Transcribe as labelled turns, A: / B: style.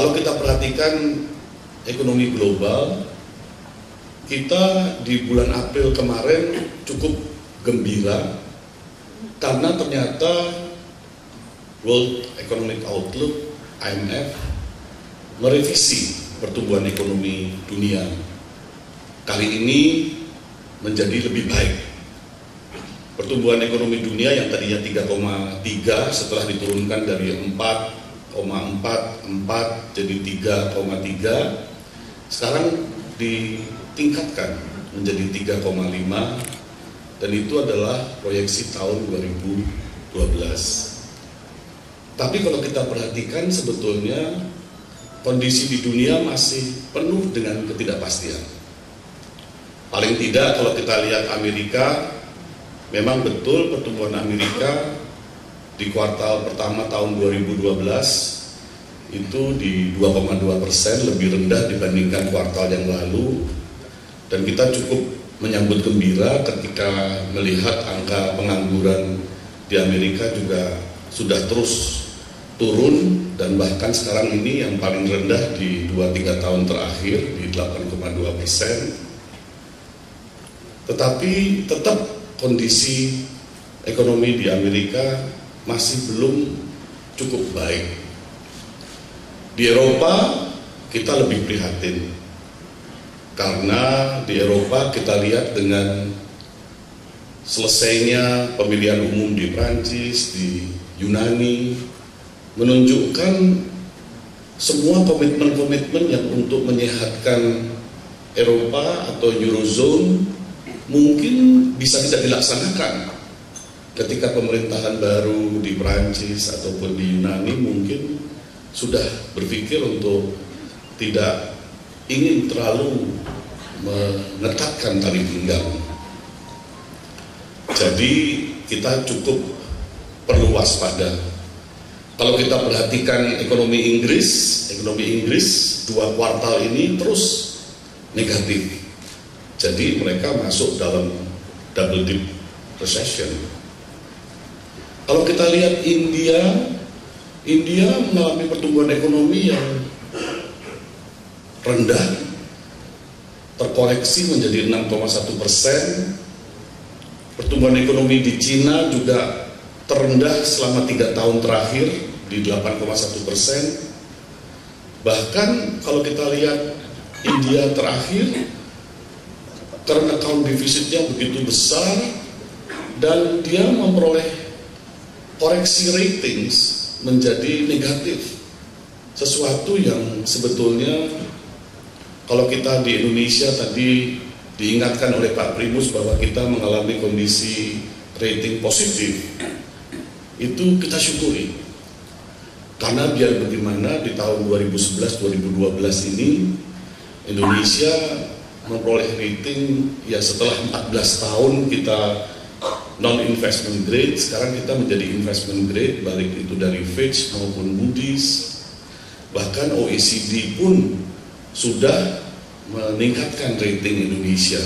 A: Kalau kita perhatikan ekonomi global, kita di bulan April kemarin cukup gembira karena ternyata World Economic Outlook (IMF) merevisi pertumbuhan ekonomi dunia. Kali ini menjadi lebih baik. Pertumbuhan ekonomi dunia yang tadinya 3,3 setelah diturunkan dari 4,44 jadi 3,3, sekarang ditingkatkan menjadi 3,5, dan itu adalah proyeksi tahun 2012. Tapi kalau kita perhatikan sebetulnya kondisi di dunia masih penuh dengan ketidakpastian. Paling tidak kalau kita lihat Amerika, memang betul pertumbuhan Amerika di kuartal pertama tahun 2012 itu di 2,2%, lebih rendah dibandingkan kuartal yang lalu. Dan kita cukup menyambut gembira ketika melihat angka pengangguran di Amerika juga sudah terus turun, dan bahkan sekarang ini yang paling rendah di 2-3 tahun terakhir di 8,2%. Tetapi tetap kondisi ekonomi di Amerika masih belum cukup baik. Di Eropa kita lebih prihatin, karena di Eropa kita lihat dengan selesainya pemilihan umum di Prancis, di Yunani, menunjukkan semua komitmen-komitmen yang untuk menyehatkan Eropa atau Eurozone mungkin bisa tidak dilaksanakan ketika pemerintahan baru di Prancis ataupun di Yunani mungkin sudah berpikir untuk tidak ingin terlalu mengetatkan tali pinggang. Jadi kita cukup perlu waspada. Kalau kita perhatikan ekonomi Inggris 2 kuartal ini terus negatif. Jadi mereka masuk dalam double dip recession. Kalau kita lihat India mengalami pertumbuhan ekonomi yang rendah, terkoreksi menjadi 6,1%. Pertumbuhan ekonomi di Cina juga terendah selama 3 tahun terakhir di 8,1%. Bahkan kalau kita lihat India terakhir, current account defisitnya begitu besar, dan dia memperoleh koreksi ratings menjadi negatif. Sesuatu yang sebetulnya kalau kita di Indonesia tadi diingatkan oleh Pak Primus bahwa kita mengalami kondisi rating positif, itu kita syukuri. Karena biar bagaimana di tahun 2011-2012 ini Indonesia memperoleh rating ya setelah 14 tahun kita non-investment grade, sekarang kita menjadi investment grade, baik itu dari Fitch maupun Moody's. Bahkan OECD pun sudah meningkatkan rating Indonesia.